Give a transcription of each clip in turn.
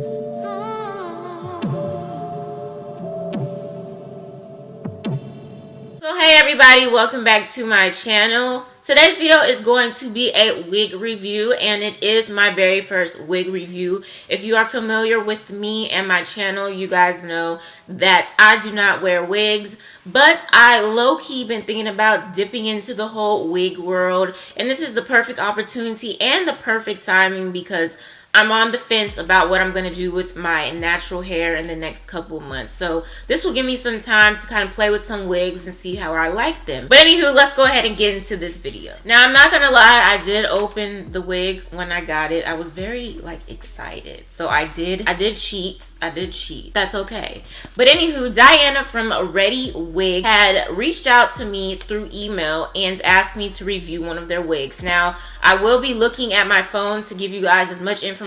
So hey everybody, welcome back to my channel. Today's video is going to be a wig review, and it is my very first wig review. If you are familiar with me and my channel, you guys know that I do not wear wigs, but I low-key been thinking about dipping into the whole wig world, and this is the perfect opportunity and the perfect timing because I'm on the fence about what I'm going to do with my natural hair in the next couple months. So this will give me some time to kind of play with some wigs and see how I like them. But anywho, let's go ahead and get into this video. Now, I'm not going to lie, I did open the wig when I got it. I was very excited. So I did cheat. That's okay. But anywho, Diana from ReadyWig had reached out to me through email and asked me to review one of their wigs. Now, I will be looking at my phone to give you guys as much information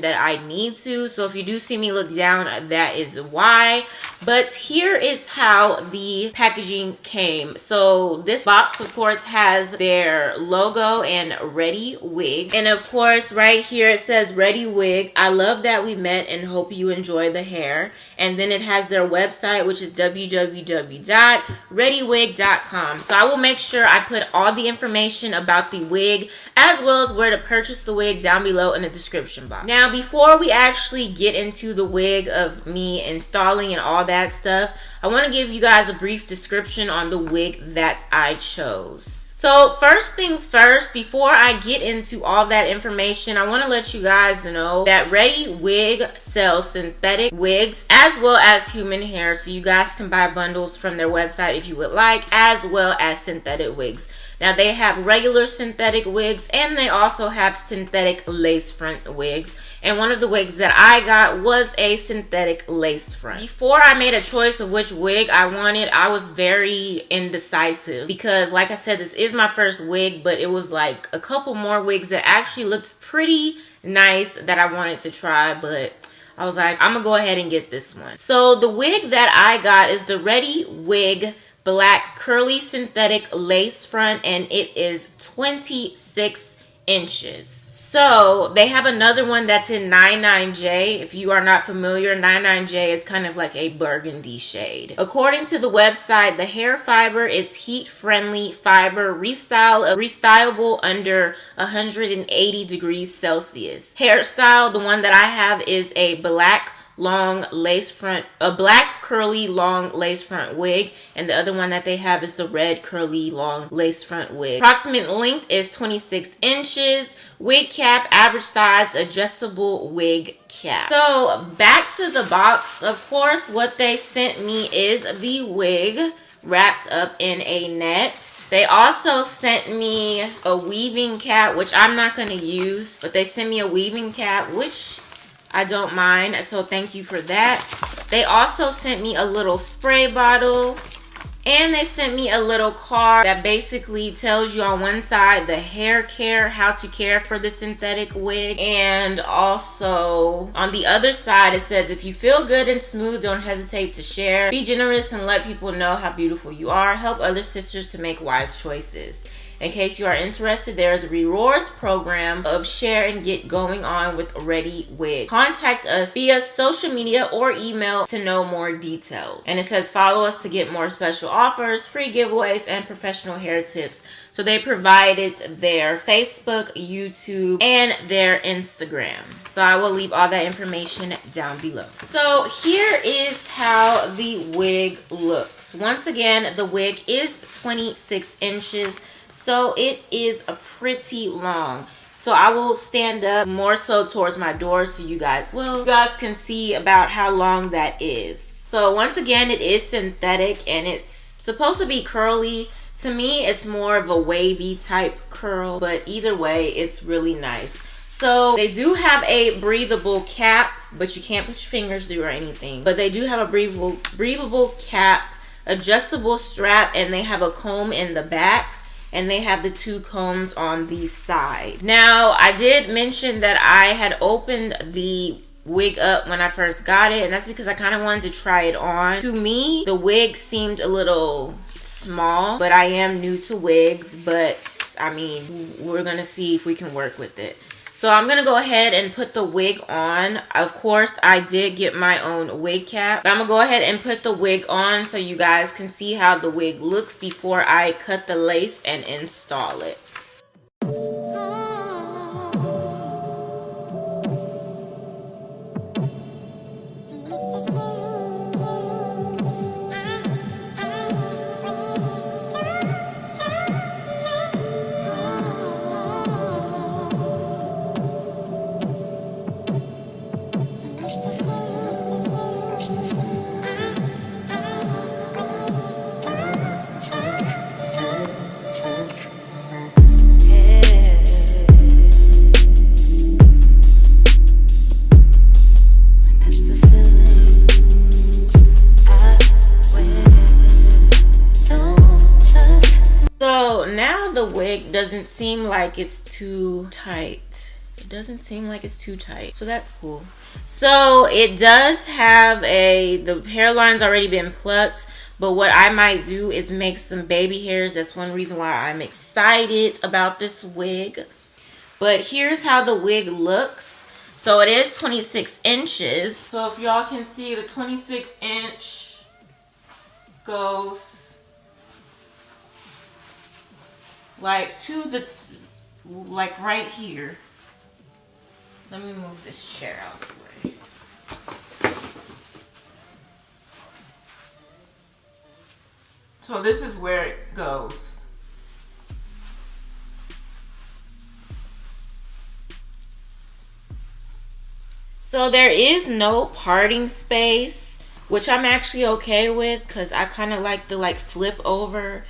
that I need to. So if you do see me look down, that is why. But here is how the packaging came. So this box, of course, has their logo and ReadyWig. And of course, right here it says ReadyWig. I love that we met and hope you enjoy the hair. And then it has their website, which is www.readywig.com. So I will make sure I put all the information about the wig as well as where to purchase the wig down below in the description box. Now, before we actually get into the wig of me installing and all that stuff, I want to give you guys a brief description on the wig that I chose. So first things first, before I get into all that information, I want to let you guys know that ReadyWig sells synthetic wigs as well as human hair. So you guys can buy bundles from their website if you would like, as well as synthetic wigs. Now, they have regular synthetic wigs and they also have synthetic lace front wigs. And one of the wigs that I got was a synthetic lace front. Before I made a choice of which wig I wanted, I was very indecisive because, like I said, this is my first wig, but it was like a couple more wigs that actually looked pretty nice that I wanted to try, but I was like, I'm gonna go ahead and get this one. So the wig that I got is the ReadyWig black curly synthetic lace front, and it is 26 inches. So they have another one that's in 99J. If you are not familiar, 99J is kind of like a burgundy shade. According to the website, the hair fiber, it's heat-friendly fiber, restylable under 180 degrees Celsius. Hairstyle, the one that I have is a black long lace front, a black curly long lace front wig, and the other one that they have is the red curly long lace front wig. Approximate length is 26 inches. Wig cap, average size, adjustable wig cap. So back to the box. Of course, what they sent me is the wig wrapped up in a net. They also sent me a weaving cap, which I'm not going to use, but they sent me a weaving cap, which I don't mind, so thank you for that. They also sent me a little spray bottle, and they sent me a little card that basically tells you on one side the hair care, how to care for the synthetic wig, and also on the other side it says, if you feel good and smooth, don't hesitate to share. Be generous and let people know how beautiful you are. Help other sisters to make wise choices. In case you are interested, there is a rewards program of share and get going on with ReadyWig. Contact us via social media or email to know more details. And it says follow us to get more special offers, free giveaways, and professional hair tips. So they provided their Facebook, YouTube, and their Instagram. So I will leave all that information down below. So here is how the wig looks. Once again, the wig is 26 inches. So it is a pretty long. So I will stand up more so towards my door so you guys can see about how long that is. So once again, it is synthetic and it's supposed to be curly. To me, it's more of a wavy type curl, but either way, it's really nice. So they do have a breathable cap, but you can't put your fingers through or anything. But they do have a breathable cap, adjustable strap, and they have a comb in the back. And they have the two combs on the side. Now, I did mention that I had opened the wig up when I first got it, and that's because I kind of wanted to try it on. To me, the wig seemed a little small, but I am new to wigs, but I mean, we're gonna see if we can work with it. So I'm going to go ahead and put the wig on. Of course, I did get my own wig cap. But I'm going to go ahead and put the wig on so you guys can see how the wig looks before I cut the lace and install it. So now the wig doesn't seem like it's too tight. It doesn't seem like it's too tight. So that's cool. So it does have the hairline's already been plucked. But what I might do is make some baby hairs. That's one reason why I'm excited about this wig. But here's how the wig looks. So it is 26 inches. So if y'all can see, the 26 inch goes like to the, like right here. Let me move this chair out of the way. So this is where it goes. So there is no parting space, which I'm actually okay with because I kind of like the flip over,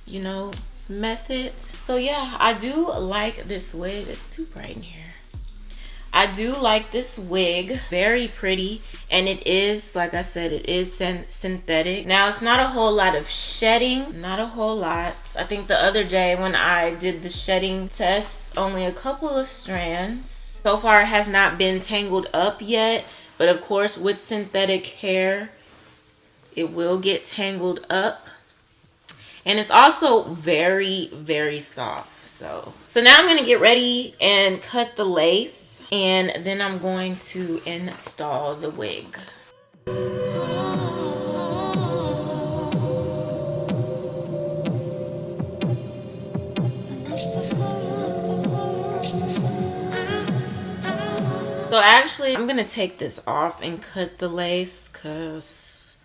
you know, method. So yeah, I do like this wig. It's too bright in here. I do like this wig. Very pretty. And it is, like I said, it is synthetic. Now, it's not a whole lot of shedding. Not a whole lot. I think the other day when I did the shedding test, only a couple of strands. So far, it has not been tangled up yet. But of course, with synthetic hair, it will get tangled up. And it's also very, very soft. So now I'm going to get ready and cut the lace. And then I'm going to install the wig. So actually, I'm going to take this off and cut the lace because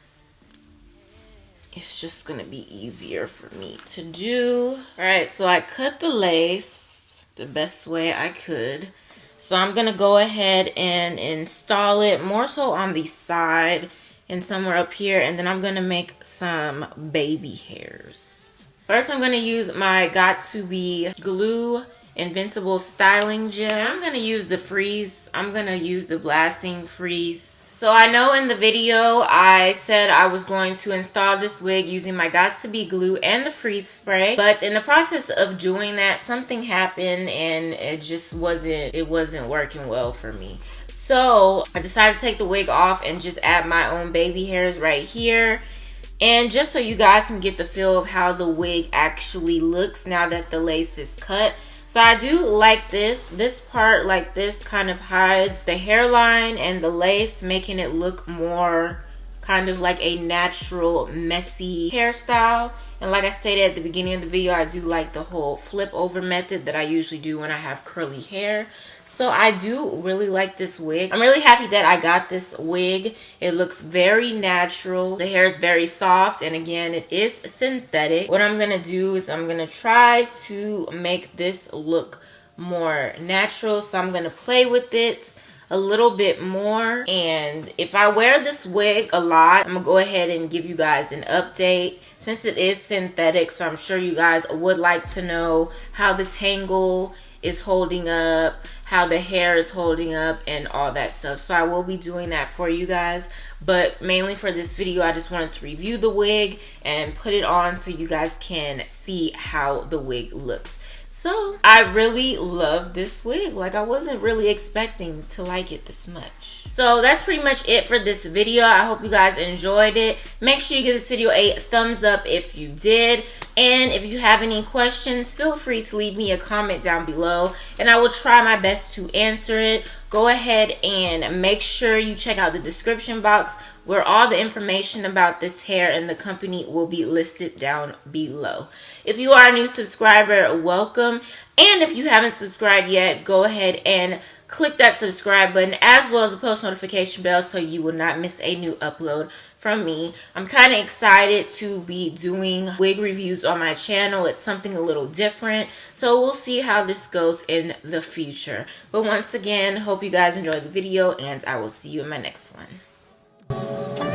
it's just going to be easier for me to do. Alright, so I cut the lace the best way I could. So I'm going to go ahead and install it more so on the side and somewhere up here. And then I'm going to make some baby hairs. First, I'm going to use my Got2b Glue Invincible Styling Gel. I'm going to use the freeze. I'm going to use the blasting freeze. So I know in the video I said I was going to install this wig using my Got2b glue and the freeze spray, but in the process of doing that, something happened and it just wasn't working well for me. So I decided to take the wig off and just add my own baby hairs right here. And just so you guys can get the feel of how the wig actually looks now that the lace is cut. So I do like this part, like this kind of hides the hairline and the lace, making it look more kind of like a natural, messy hairstyle. And like I stated at the beginning of the video, I do like the whole flip over method that I usually do when I have curly hair. So I do really like this wig. I'm really happy that I got this wig. It looks very natural. The hair is very soft, and again, it is synthetic. What I'm gonna do is I'm gonna try to make this look more natural. So I'm gonna play with it a little bit more. And if I wear this wig a lot, I'm gonna go ahead and give you guys an update. Since it is synthetic, so I'm sure you guys would like to know how the tangle is holding up, how the hair is holding up, and all that stuff. So I will be doing that for you guys, but mainly for this video I just wanted to review the wig and put it on so you guys can see how the wig looks. So I really love this wig. Like, I wasn't really expecting to like it this much. So that's pretty much it for this video. I hope you guys enjoyed it. Make sure you give this video a thumbs up if you did. And if you have any questions, feel free to leave me a comment down below and I will try my best to answer it. Go ahead and make sure you check out the description box where all the information about this hair and the company will be listed down below. If you are a new subscriber, welcome. And if you haven't subscribed yet, go ahead and click that subscribe button as well as the post notification bell so you will not miss a new upload from me. I'm kind of excited to be doing wig reviews on my channel. It's something a little different, so we'll see how this goes in the future. But once again, hope you guys enjoyed the video and I will see you in my next one.